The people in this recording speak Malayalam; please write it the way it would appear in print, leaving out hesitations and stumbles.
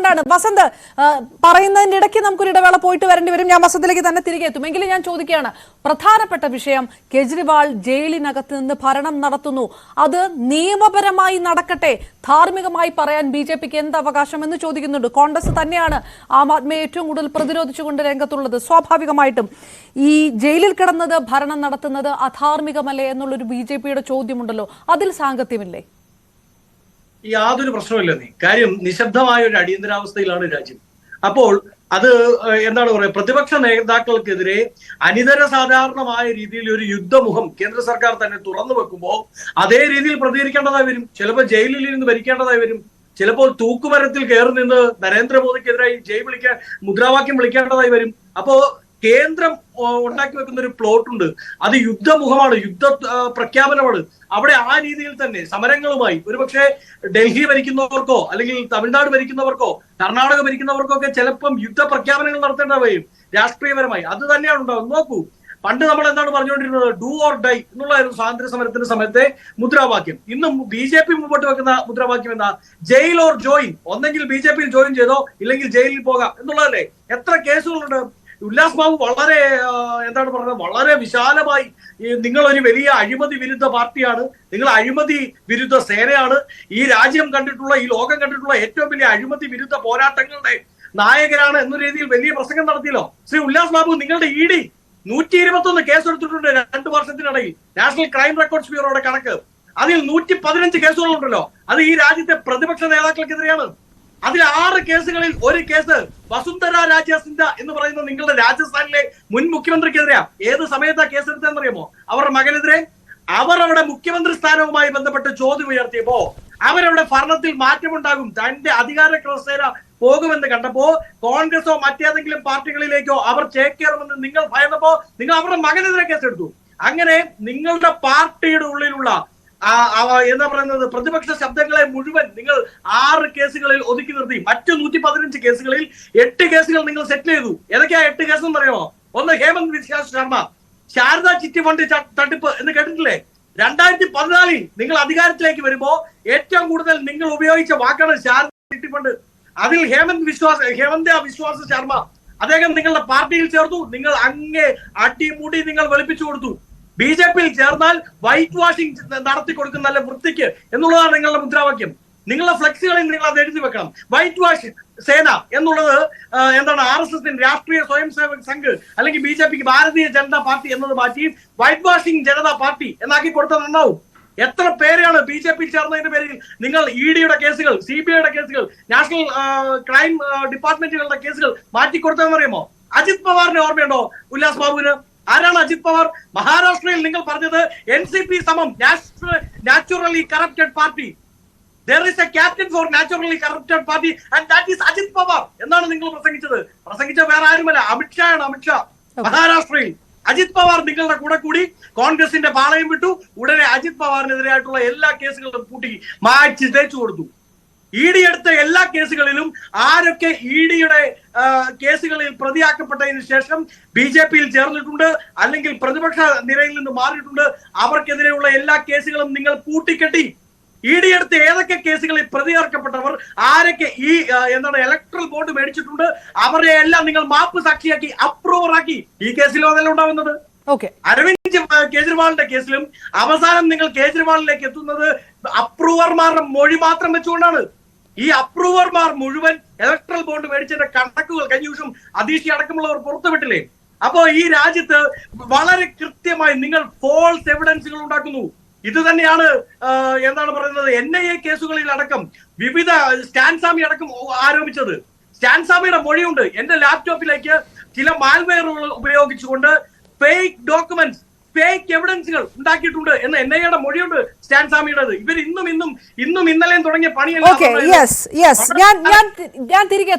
അതുകൊണ്ടാണ് വസന്ത് പറയുന്നതിന്റെ ഇടയ്ക്ക് നമുക്കൊരു ഇടവേള പോയിട്ട് വരേണ്ടി വരും. ഞാൻ വസന്തിലേക്ക് തന്നെ തിരികെ എത്തും. എങ്കിലും ഞാൻ ചോദിക്കുകയാണ്, പ്രധാനപ്പെട്ട വിഷയം കേജ്രിവാൾ ജയിലിനകത്ത് നിന്ന് ഭരണം നടത്തുന്നു, അത് നിയമപരമായി നടക്കട്ടെ, ധാർമ്മികമായി പറയാൻ BJPക്ക് എന്ത് അവകാശം എന്ന് ചോദിക്കുന്നുണ്ട്. കോൺഗ്രസ് തന്നെയാണ് ആം ആദ്മിയെ ഏറ്റവും കൂടുതൽ പ്രതിരോധിച്ചുകൊണ്ട് രംഗത്തുള്ളത്. സ്വാഭാവികമായിട്ടും ഈ ജയിലിൽ കിടന്നത് ഭരണം നടത്തുന്നത് അധാർമികമല്ലേ എന്നുള്ളൊരു BJPയുടെ ചോദ്യമുണ്ടല്ലോ, അതിൽ സാങ്കത്യമില്ലേ? യാതൊരു പ്രശ്നമില്ല. കാര്യം നിശബ്ദമായ ഒരു അടിയന്തരാവസ്ഥയിലാണ് രാജ്യം. അപ്പോൾ അത് എന്താണ് പറയുക, പ്രതിപക്ഷ നേതാക്കൾക്കെതിരെ അനിതര സാധാരണമായ രീതിയിൽ ഒരു യുദ്ധമുഖം കേന്ദ്ര സർക്കാർ തന്നെ തുറന്നു വെക്കുമ്പോൾ അതേ രീതിയിൽ പ്രതികരിക്കേണ്ടതായി വരും. ചിലപ്പോൾ ജയിലിൽ ഇരുന്ന് ഭരിക്കേണ്ടതായി വരും. ചിലപ്പോൾ തൂക്കുമരത്തിൽ കയറി നിന്ന് നരേന്ദ്രമോദിക്കെതിരായി മുദ്രാവാക്യം വിളിക്കേണ്ടതായി വരും. അപ്പോ കേന്ദ്രം ഉണ്ടാക്കി വെക്കുന്ന ഒരു പ്ലോട്ട് ഉണ്ട്, അത് യുദ്ധമുഖമാണ്, യുദ്ധ പ്രഖ്യാപനമാണ്. അവിടെ ആ രീതിയിൽ തന്നെ സമരങ്ങളുമായി ഒരുപക്ഷെ ഡൽഹി ഭരിക്കുന്നവർക്കോ അല്ലെങ്കിൽ തമിഴ്നാട് ഭരിക്കുന്നവർക്കോ കർണാടക ഭരിക്കുന്നവർക്കോ ഒക്കെ ചിലപ്പം യുദ്ധ പ്രഖ്യാപനങ്ങൾ നടത്തേണ്ടവയും രാഷ്ട്രീയപരമായി അത് തന്നെയാണ് ഉണ്ടാവുന്നത്. നോക്കൂ, പണ്ട് നമ്മൾ എന്താണ് പറഞ്ഞുകൊണ്ടിരുന്നത്, ഡു ഓർ ഡൈ എന്നുള്ളതായിരുന്നു സ്വാതന്ത്ര്യ സമരത്തിന്റെ സമയത്തെ മുദ്രാവാക്യം. ഇന്നും BJP മുമ്പോട്ട് വെക്കുന്ന മുദ്രാവാക്യം എന്താ? ജയിൽ ഓർ ജോയിൻ, ഒന്നെങ്കിൽ BJPയിൽ ജോയിൻ ചെയ്തോ ഇല്ലെങ്കിൽ ജയിലിൽ പോകാം എന്നുള്ളതല്ലേ. എത്ര കേസുകളുണ്ട്? ഉല്ലാസ് ബാബു വളരെ എന്താണ് പറയുന്നത്, വളരെ വിശാലമായി നിങ്ങൾ ഒരു വലിയ അഴിമതി വിരുദ്ധ പാർട്ടിയാണ്, നിങ്ങൾ അഴിമതി വിരുദ്ധ സേനയാണ്, ഈ രാജ്യം കണ്ടിട്ടുള്ള ഈ ലോകം കണ്ടിട്ടുള്ള ഏറ്റവും വലിയ അഴിമതി വിരുദ്ധ പോരാട്ടങ്ങളുടെ നായകരാണ് എന്ന രീതിയിൽ വലിയ പ്രസംഗം നടത്തിയല്ലോ ശ്രീ ഉല്ലാസ് ബാബു. നിങ്ങളുടെ ED 121 കേസെടുത്തിട്ടുണ്ട് 2 വർഷത്തിനിടയിൽ. നാഷണൽ ക്രൈം റെക്കോർഡ്സ് ബ്യൂറോയുടെ കണക്ക്, അതിൽ 115 കേസുകളുണ്ടല്ലോ. അത് ഈ രാജ്യത്തെ പ്രതിപക്ഷ നേതാക്കൾക്കെതിരെയാണ്. അതിൽ 6 കേസുകളിൽ ഒരു കേസ് വസുന്ധര രാജെ സിന്ധ്യ എന്ന് പറയുന്ന നിങ്ങളുടെ രാജസ്ഥാനിലെ മുൻ മുഖ്യമന്ത്രിക്കെതിരെയാ. ഏത് സമയത്താ കേസെടുത്തതെന്ന് അറിയാമോ? അവരുടെ മകനെതിരെ. അവർ അവിടെ മുഖ്യമന്ത്രി സ്ഥാനവുമായി ബന്ധപ്പെട്ട് ചോദ്യം ഉയർത്തിയപ്പോ അവരവിടെ ഭരണത്തിൽ മാറ്റമുണ്ടാകും, തന്റെ അധികാര ക്രമസേന പോകുമെന്ന് കണ്ടപ്പോ കോൺഗ്രസോ മറ്റേതെങ്കിലും പാർട്ടികളിലേക്കോ അവർ ചേക്കേറുമെന്ന് നിങ്ങൾ ഭയന്നപ്പോ നിങ്ങൾ അവരുടെ മകനെതിരെ കേസെടുത്തു. അങ്ങനെ നിങ്ങളുടെ പാർട്ടിയുടെ ഉള്ളിലുള്ള എന്താ പറയുന്നത് പ്രതിപക്ഷ ശബ്ദങ്ങളെ മുഴുവൻ നിങ്ങൾ 6 കേസുകളിൽ ഒതുക്കി നിർത്തി. മറ്റു 115 കേസുകളിൽ 8 കേസുകൾ നിങ്ങൾ സെറ്റിൽ ചെയ്തു. ഏതൊക്കെയാ 8 കേസ് എന്ന് അറിയാമോ? ഒന്ന്, ഹേമന്ത് വിശ്വാസ് ശർമ്മ, ശാരദാ ചിട്ടി ഫണ്ട് തട്ടിപ്പ് എന്ന് കേട്ടിട്ടില്ലേ? 2014 നിങ്ങൾ അധികാരത്തിലേക്ക് വരുമ്പോ ഏറ്റവും കൂടുതൽ നിങ്ങൾ ഉപയോഗിച്ച വാക്കാണ് ശാരദാ ചിട്ടി ഫണ്ട്. അതിൽ ഹേമന്ത് വിശ്വാസ് ശർമ്മ അദ്ദേഹം നിങ്ങളുടെ പാർട്ടിയിൽ ചേർത്തു. നിങ്ങൾ അങ്ങേ അടിമുടി നിങ്ങൾ വെളുപ്പിച്ചു കൊടുത്തു. BJPയിൽ ചേർന്നാൽ വൈറ്റ് വാഷിംഗ് നടത്തി കൊടുക്കുന്ന നല്ല വൃത്തിക്ക് എന്നുള്ളതാണ് നിങ്ങളുടെ മുദ്രാവാക്യം. നിങ്ങളുടെ ഫ്ലെക്സുകളിൽ നിങ്ങൾ അത് എഴുതി വെക്കണം. വൈറ്റ് വാഷ് സേന എന്നുള്ളത് എന്താണ്, RSSന്റെ രാഷ്ട്രീയ സ്വയം സേവക് സംഘ് അല്ലെങ്കിൽ BJPക്ക് ഭാരതീയ ജനതാ പാർട്ടി എന്നത് മാറ്റി വൈറ്റ് വാഷിംഗ് ജനതാ പാർട്ടി എന്നാക്കി കൊടുത്താൽ നന്നാവും. എത്ര പേരെയാണ് BJPയിൽ ചേർന്നതിന്റെ പേരിൽ നിങ്ങൾ EDയുടെ കേസുകൾ, CBIയുടെ കേസുകൾ, നാഷണൽ ക്രൈം ഡിപ്പാർട്ട്മെന്റുകളുടെ കേസുകൾ മാറ്റിക്കൊടുത്തതെന്ന് അറിയുമോ? അജിത് പവാറിനെ ഓർമ്മയുണ്ടോ ഉല്ലാസ് ബാബുവിന്? ആരാണ് അജിത് പവാർ? മഹാരാഷ്ട്രയിൽ നിങ്ങൾ പറഞ്ഞത് NCP സമം naturally corrupted party. There is a captain for naturally corrupted party and that is Ajit Pawar എന്നാണ് നിങ്ങൾ പ്രസംഗിച്ച വേറെ ആരുമല്ല, അമിത്ഷായാണ്. അമിത്ഷാ മഹാരാഷ്ട്രയിൽ. അജിത് പവാർ നിങ്ങളുടെ കൂടെ കൂടി കോൺഗ്രസിന്റെ പാളയം വിട്ടു. ഉടനെ അജിത് പവാറിനെതിരായിട്ടുള്ള എല്ലാ കേസുകളും കൂട്ടി മാറ്റി തേച്ചു കൊടുത്തു. ED എടുത്ത എല്ലാ കേസുകളിലും ആരൊക്കെ EDയുടെ കേസുകളിൽ പ്രതിയാക്കപ്പെട്ടതിന് ശേഷം BJPയിൽ ചേർന്നിട്ടുണ്ട് അല്ലെങ്കിൽ പ്രതിപക്ഷ നിരയിൽ നിന്ന് മാറിയിട്ടുണ്ട്, അവർക്കെതിരെയുള്ള എല്ലാ കേസുകളും നിങ്ങൾ കൂട്ടിക്കെട്ടി. ED എടുത്ത ഏതൊക്കെ കേസുകളിൽ പ്രതിയേർക്കപ്പെട്ടവർ ആരൊക്കെ ഈ എന്താണ് ഇലക്ട്രൽ ബോണ്ട് മേടിച്ചിട്ടുണ്ട് അവരെ എല്ലാം നിങ്ങൾ മാപ്പ് സാക്ഷിയാക്കി അപ്രൂവർ ആക്കി. ഈ കേസിലും അതെല്ലാം ഉണ്ടാവുന്നത്. അരവിന്ദ് കേജ്രിവാളിന്റെ കേസിലും അവസാനം നിങ്ങൾ കേജ്രിവാളിലേക്ക് എത്തുന്നത് അപ്രൂവർമാരുടെ മൊഴി മാത്രം വെച്ചുകൊണ്ടാണ്. ഈ അപ്രൂവർമാർ മുഴുവൻ ഇലക്ട്രൽ ബോണ്ട് മേടിച്ചതിന്റെ കണക്കുകൾ കഴിഞ്ഞ ദിവസം അതീഷി അടക്കമുള്ളവർ പുറത്തുവിട്ടില്ലേ? അപ്പോ ഈ രാജ്യത്ത് വളരെ കൃത്യമായി നിങ്ങൾ ഫോൾസ് എവിഡൻസുകൾ ഉണ്ടാക്കുന്നു. ഇത് തന്നെയാണ് എന്താണ് പറയുന്നത്, NIA കേസുകളിൽ അടക്കം വിവിധ സ്റ്റാൻസാമി അടക്കം ആരോപിച്ചത്. സ്റ്റാൻസാമിയുടെ മൊഴിയുണ്ട്. എന്റെ ലാപ്ടോപ്പിലേക്ക് ചില മാൽവെയറുകൾ ഉപയോഗിച്ചുകൊണ്ട് ഫേക്ക് ഡോക്യുമെന്റ്സ്, ഫേക്ക് എവിഡൻസുകൾ ഉണ്ടാക്കിയിട്ടുണ്ട് എന്ന് NIAയുടെ മൊഴിയുണ്ട് സ്റ്റാൻസാമിയുടേത്. ഇവർ ഇന്നും ഇന്നലെയും തുടങ്ങിയ പണിയല്ല. ഞാൻ തിരികെ